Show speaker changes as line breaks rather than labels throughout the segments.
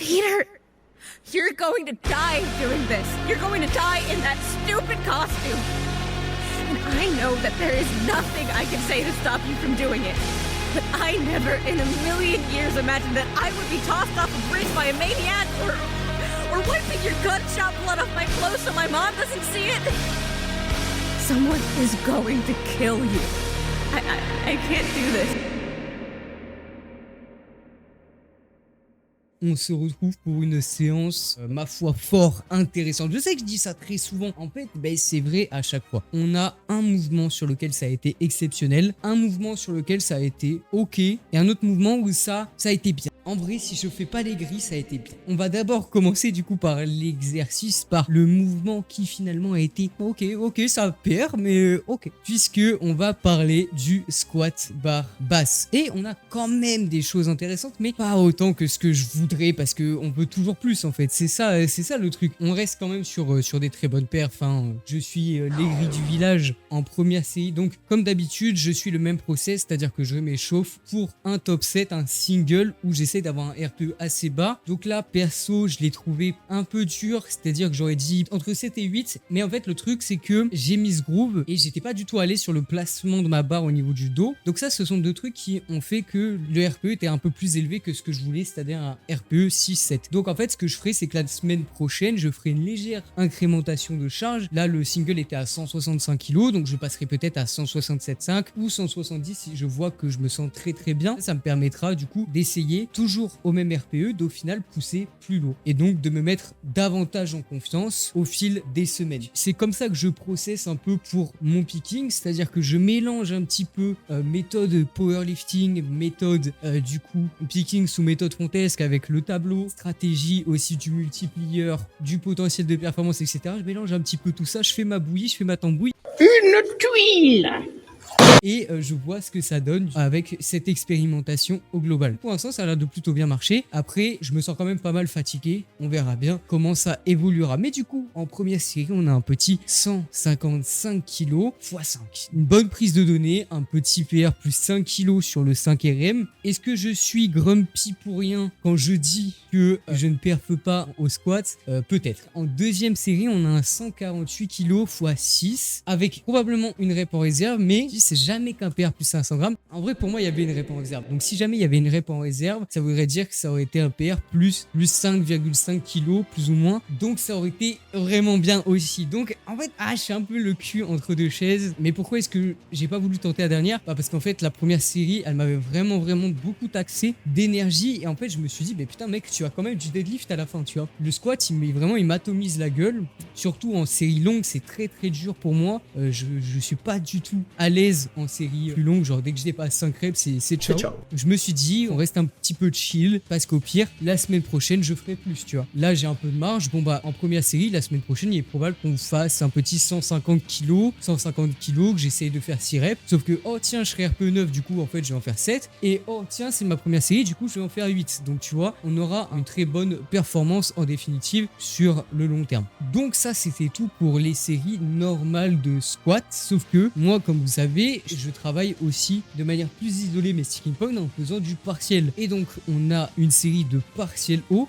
Peter, you're going to die doing this. You're going to die in that stupid costume. And I know that there is nothing I can say to stop you from doing it. But I never in a million years imagined that I would be tossed off a bridge by a maniac or wiping your gunshot blood off my clothes so my mom doesn't see it. Someone is going to kill you. I can't do this.
On se retrouve pour une séance, ma foi, fort intéressante. Je sais que je dis ça très souvent. En fait, c'est vrai à chaque fois. On a un mouvement sur lequel ça a été exceptionnel, un mouvement sur lequel ça a été ok, et un autre mouvement où ça a été bien. En vrai, si je fais pas les grilles, ça a été bien. On va d'abord commencer du coup par l'exercice, par le mouvement qui finalement a été ok, ça perd, mais ok. Puisque on va parler du squat bar basse. Et on a quand même des choses intéressantes, mais pas autant que ce que je voudrais, parce qu'on veut toujours plus en fait. C'est ça le truc. On reste quand même sur des très bonnes perfs. Je suis l'aigri du village en première série. Donc comme d'habitude, je suis le même process, c'est-à-dire que je m'échauffe pour un top 7, un single où j'essaie d'avoir un RPE assez bas. Donc là, perso, je l'ai trouvé un peu dur, c'est-à-dire que j'aurais dit entre 7 et 8. Mais en fait, le truc, c'est que j'ai mis ce groove et j'étais pas du tout allé sur le placement de ma barre au niveau du dos. Donc ça, ce sont deux trucs qui ont fait que le RPE était un peu plus élevé que ce que je voulais, c'est-à-dire un RPE 6-7. Donc en fait, ce que je ferai, c'est que la semaine prochaine, je ferai une légère incrémentation de charge. Là, le single était à 165 kg, donc je passerai peut-être à 167,5 ou 170 si je vois que je me sens très très bien. Ça me permettra du coup d'essayer toujours au même RPE, d'au final pousser plus lourd et donc de me mettre davantage en confiance au fil des semaines. C'est comme ça que je processe un peu pour mon picking, c'est-à-dire que je mélange un petit peu méthode powerlifting, méthode du coup picking sous méthode Fontesque avec le tableau, stratégie aussi du multiplier, du potentiel de performance, etc. Je mélange un petit peu tout ça, je fais ma bouillie, je fais ma tambouille.
Une tuile!
Et je vois ce que ça donne avec cette expérimentation au global. Pour l'instant, ça a l'air de plutôt bien marcher. Après, je me sens quand même pas mal fatigué. On verra bien comment ça évoluera. Mais du coup, en première série, on a un petit 155 kg x 5. Une bonne prise de données, un petit PR plus 5 kg sur le 5 RM. Est-ce que je suis grumpy pour rien quand je dis que je ne perfe pas au squat? Peut-être. En deuxième série, on a un 148 kg x 6 avec probablement une rep en réserve, mais c'est jamais qu'un PR plus 500 grammes. En vrai, pour moi, il y avait une rep en réserve. Donc, si jamais il y avait une rep en réserve, ça voudrait dire que ça aurait été un PR plus 5,5 kg, plus ou moins. Donc, ça aurait été vraiment bien aussi. Donc, en fait, je suis un peu le cul entre deux chaises. Mais pourquoi est-ce que j'ai pas voulu tenter la dernière? Parce qu'en fait, la première série, elle m'avait vraiment beaucoup taxé d'énergie. Et en fait, je me suis dit, mais putain, mec, tu as quand même du deadlift à la fin, tu vois. Le squat, il m'atomise la gueule. Surtout en série longue, c'est très dur pour moi. Je suis pas du tout à l'aise en série plus longue, genre dès que je dépasse 5 reps, c'est ciao. Je me suis dit, on reste un petit peu chill, parce qu'au pire, la semaine prochaine, je ferai plus, tu vois. Là, j'ai un peu de marge. Bon, en première série, la semaine prochaine, il est probable qu'on fasse un petit 150 kg, que j'essaye de faire 6 reps. Sauf que, oh tiens, je serai RPE 9, du coup, en fait, je vais en faire 7. Et oh tiens, c'est ma première série, du coup, je vais en faire 8. Donc, tu vois, on aura une très bonne performance en définitive sur le long terme. Donc, ça, c'était tout pour les séries normales de squat. Sauf que, moi, comme vous savez, je travaille aussi de manière plus isolée mes sticking points en faisant du partiel. Et donc, on a une série de partiel haut,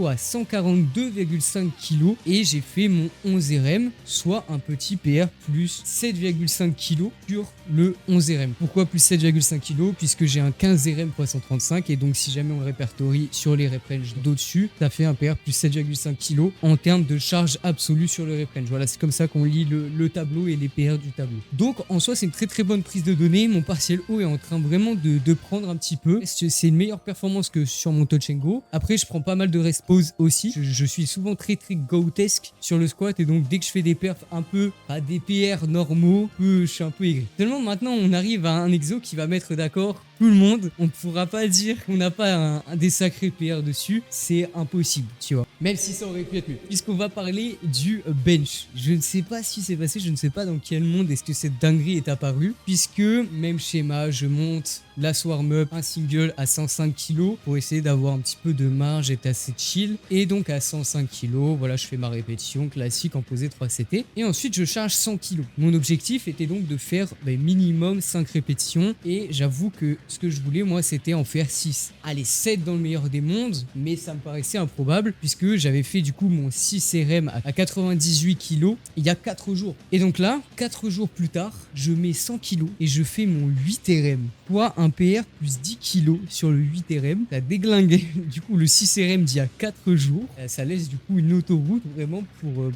à 142,5 kg et j'ai fait mon 11 RM, soit un petit PR plus 7,5 kg sur le 11 RM. Pourquoi plus 7,5 kg? Puisque j'ai un 15 RM x 135 et donc si jamais on le répertorie sur les rep range d'au-dessus, ça fait un PR plus 7,5 kg en termes de charge absolue sur le rep range. Voilà, c'est comme ça qu'on lit le tableau et les PR du tableau. Donc, en soi, c'est une très bonne prise de données. Mon partiel haut est en train vraiment de prendre un petit peu. C'est une meilleure performance que sur mon touch and go. Après, je prends pas mal de rest pause aussi. Je suis souvent très goatesque sur le squat et donc dès que je fais des perfs un peu à des PR normaux, je suis un peu aigri. Tellement maintenant on arrive à un exo qui va mettre d'accord tout le monde. On ne pourra pas dire qu'on n'a pas des sacrés PR dessus. C'est impossible, tu vois. Même si ça aurait pu être mieux. Puisqu'on va parler du bench. Je ne sais pas ce qui s'est passé. Je ne sais pas dans quel monde est-ce que cette dinguerie est apparue. Puisque, même schéma, je monte la warm-up, un single à 105 kg pour essayer d'avoir un petit peu de marge, être assez chill. Et donc à 105 kg, voilà, je fais ma répétition classique en posé 3 CT. Et ensuite, je charge 100 kg. Mon objectif était donc de faire minimum 5 répétitions. Et j'avoue que ce que je voulais, moi, c'était en faire 6. Allez, 7 dans le meilleur des mondes, mais ça me paraissait improbable puisque j'avais fait du coup mon 6 RM à 98 kg il y a 4 jours. Et donc là, 4 jours plus tard, je mets 100 kg et je fais mon 8 RM. Soit un PR plus 10 kg sur le 8 RM. Ça déglingué du coup le 6 RM d'il y a 4 jours. Ça laisse du coup une autoroute vraiment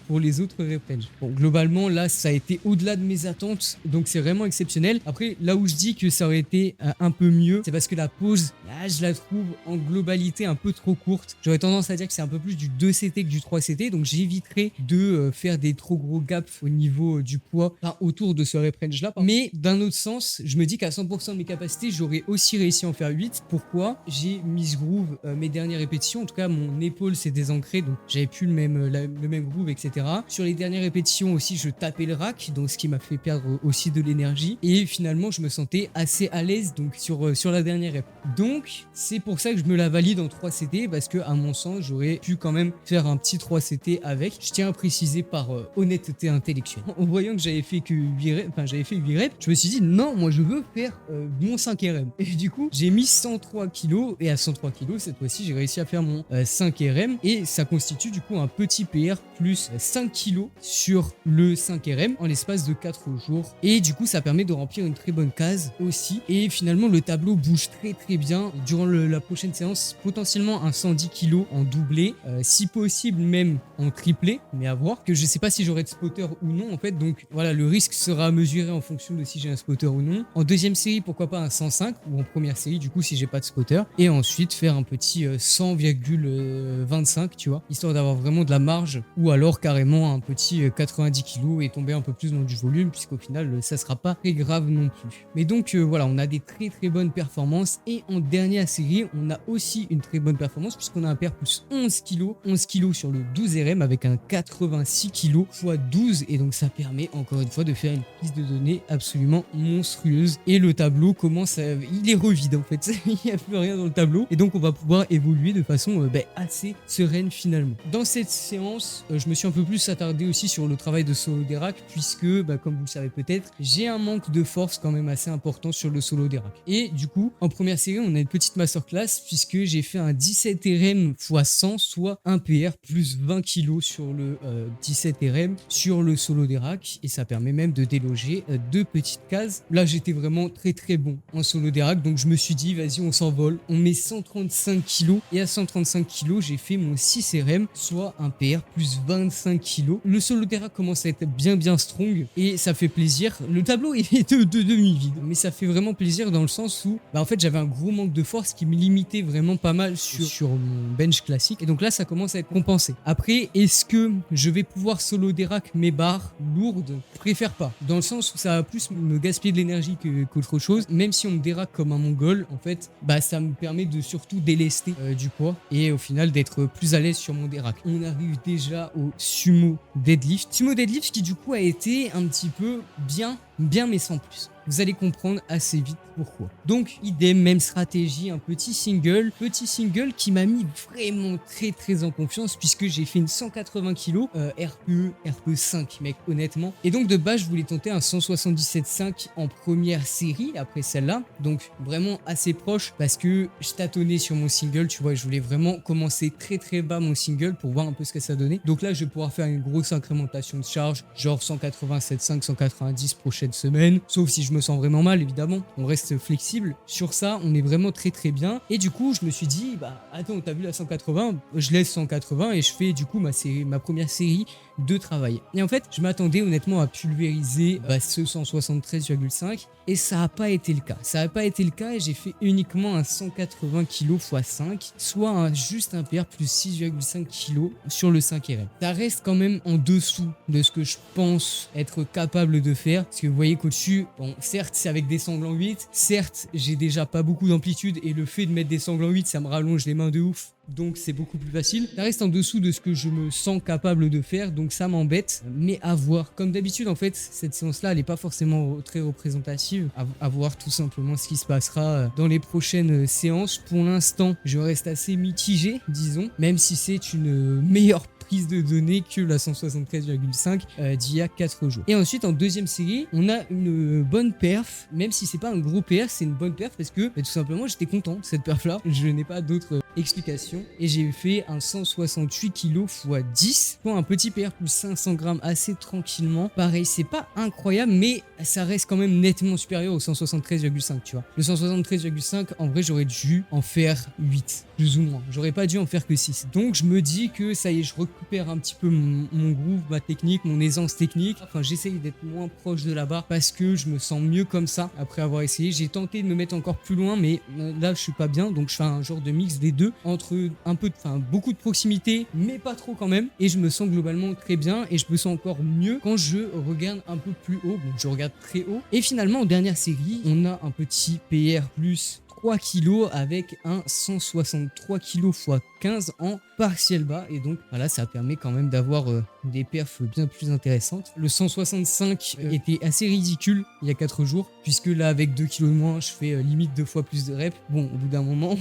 pour les autres replays. Bon, globalement, là, ça a été au-delà de mes attentes, donc c'est vraiment exceptionnel. Après, là où je dis que ça aurait été un peu mieux, c'est parce que la pause, là, je la trouve en globalité un peu trop courte. J'aurais tendance à dire que c'est un peu plus du 2CT que du 3CT, donc j'éviterai de faire des trop gros gaps au niveau du poids, enfin, autour de ce rep range-là. Mais d'un autre sens, je me dis qu'à 100% de mes capacités, j'aurais aussi réussi à en faire 8. Pourquoi? J'ai mis ce groove mes dernières répétitions, en tout cas mon épaule s'est désancrée, donc j'avais plus le même groove, etc. Sur les dernières répétitions aussi, je tapais le rack, donc ce qui m'a fait perdre aussi de l'énergie. Et finalement, je me sentais assez à l'aise donc sur la dernière rep. Donc, c'est pour ça que je me la valide en 3CT, parce que à mon sens, j'aurais pu quand même faire un petit 3CT avec. Je tiens à préciser par honnêteté intellectuelle. En voyant que j'avais fait 8 reps, je me suis dit non, moi je veux faire mon 5 RM. Et du coup, j'ai mis 103 kg et à 103 kg, cette fois-ci, j'ai réussi à faire mon 5 RM et ça constitue du coup un petit PR plus 5 kg sur le 5 RM en l'espace de 4 jours. Et du coup, ça permet de remplir une très bonne case aussi. Et finalement, le tableau bouge très bien. Durant la prochaine séance, potentiellement un 110 kg en doublé, si possible même en triplé, mais à voir, que je sais pas si j'aurai de spotter ou non en fait. Donc voilà, le risque sera mesuré en fonction de si j'ai un spotter ou non. En deuxième série, pourquoi pas un 105, ou en première série du coup si j'ai pas de spotter, et ensuite faire un petit 100,25, tu vois, histoire d'avoir vraiment de la marge, ou alors carrément un petit 90 kg et tomber un peu plus dans du volume, puisqu'au final ça sera pas très grave non plus. Mais donc voilà, on a des très bonnes performances. Et en dernière série, on a aussi une très bonne performance puisqu'on a un PR plus 11 kg sur le 12 RM avec un 86 kg x 12, et donc ça permet encore une fois de faire une prise de données absolument monstrueuse. Et le tableau commence à... il est revide en fait, il n'y a plus rien dans le tableau, et donc on va pouvoir évoluer de façon assez sereine finalement. Dans cette séance, je me suis un peu plus attardé aussi sur le travail de solo des racks, puisque comme vous le savez peut-être, j'ai un manque de force quand même assez important sur le solo des racks. Et du coup, en première série, on a une petite masterclass puisque j'ai fait un 17 RM x 100, soit un PR plus 20 kg sur le 17 RM sur le solo des racks, et ça permet même de déloger 2 petites cases. Là, j'étais vraiment très bon en solo des racks, donc je me suis dit, vas-y, on s'envole, on met 135 kg, et à 135 kg, j'ai fait mon 6 RM, soit un PR plus 25 kg. Le solo des racks commence à être bien strong, et ça fait plaisir. Le tableau est de demi-vide, mais ça fait vraiment plaisir dans le sens où, en fait, j'avais un gros manque de force qui me limitait vraiment pas mal sur mon bench classique, et donc là, ça commence à être compensé. Après, est-ce que je vais pouvoir solo des racks mes barres lourdes? Je préfère pas, dans le sens où ça va plus me gaspiller de l'énergie qu'autre chose. Même si on me déraque comme un mongol, en fait, ça me permet de surtout délester du poids, et au final d'être plus à l'aise sur mon déraque. On arrive déjà au sumo deadlift. Sumo deadlift qui du coup a été un petit peu bien mais sans plus. Vous allez comprendre assez vite pourquoi. Donc, idem, même stratégie, un petit single qui m'a mis vraiment très en confiance, puisque j'ai fait une 180 kg RPE 5, mec, honnêtement. Et donc, de base, je voulais tenter un 177,5 en première série, après celle-là. Donc, vraiment assez proche, parce que je tâtonnais sur mon single, tu vois, je voulais vraiment commencer très bas mon single pour voir un peu ce que ça donnait. Donc là, je vais pouvoir faire une grosse incrémentation de charge, genre 187,5, 190 prochaine semaine, sauf si je me sens vraiment mal, évidemment, on reste flexible. Sur ça, on est vraiment très bien. Et du coup, je me suis dit, attends, t'as vu la 180, je laisse 180 et je fais du coup ma première série de travail. Et en fait, je m'attendais honnêtement à pulvériser ce 173,5, et ça n'a pas été le cas. Ça n'a pas été le cas, et j'ai fait uniquement un 180 kg x 5, soit juste un PR plus 6,5 kg sur le 5 RM. Ça reste quand même en dessous de ce que je pense être capable de faire, parce que vous voyez qu'au-dessus, bon, certes, c'est avec des sangles en 8, certes, j'ai déjà pas beaucoup d'amplitude, et le fait de mettre des sangles en 8, ça me rallonge les mains de ouf. Donc c'est beaucoup plus facile. Ça reste en dessous de ce que je me sens capable de faire, donc ça m'embête, mais à voir. Comme d'habitude, en fait, cette séance-là, elle n'est pas forcément très représentative. À voir tout simplement ce qui se passera dans les prochaines séances. Pour l'instant, je reste assez mitigé, disons, même si c'est une meilleure prise prise de données que la 173,5 d'il y a 4 jours. Et ensuite en deuxième série, on a une bonne perf, même si c'est pas un gros perf, c'est une bonne perf parce que tout simplement j'étais content de cette perf là, je n'ai pas d'autres explications et j'ai fait un 168 kg x 10 pour un petit perf plus 500 grammes assez tranquillement. Pareil, c'est pas incroyable mais ça reste quand même nettement supérieur au 173,5, tu vois. Le 173,5 en vrai j'aurais dû en faire 8 plus ou moins, j'aurais pas dû en faire que 6. Donc je me dis que ça y est, je récupère un petit peu mon groove, ma technique, mon aisance technique. Enfin j'essaye d'être moins proche de la barre parce que je me sens mieux comme ça après avoir essayé. J'ai tenté de me mettre encore plus loin mais là je suis pas bien, donc je fais un genre de mix des deux entre un peu beaucoup de proximité mais pas trop quand même, et je me sens globalement très bien et je me sens encore mieux quand je regarde un peu plus haut. Bon, je regarde très haut. Et finalement en dernière série on a un petit PR plus 3 kg avec un 163 kg x 15 en partiel bas, et donc voilà, ça permet quand même d'avoir des perfs bien plus intéressantes. Le 165 était assez ridicule il y a 4 jours puisque là avec 2 kg de moins je fais limite 2 fois plus de reps. Bon, au bout d'un moment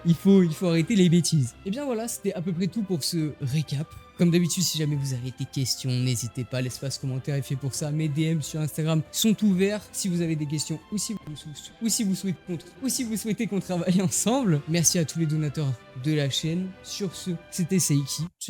il faut arrêter les bêtises. Et bien voilà, c'était à peu près tout pour ce récap. Comme d'habitude, si jamais vous avez des questions, n'hésitez pas, l'espace commentaire est fait pour ça. Mes DM sur Instagram sont ouverts si vous avez des questions ou si vous souhaitez qu'on travaille ensemble. Merci à tous les donateurs de la chaîne. Sur ce, c'était Seiki.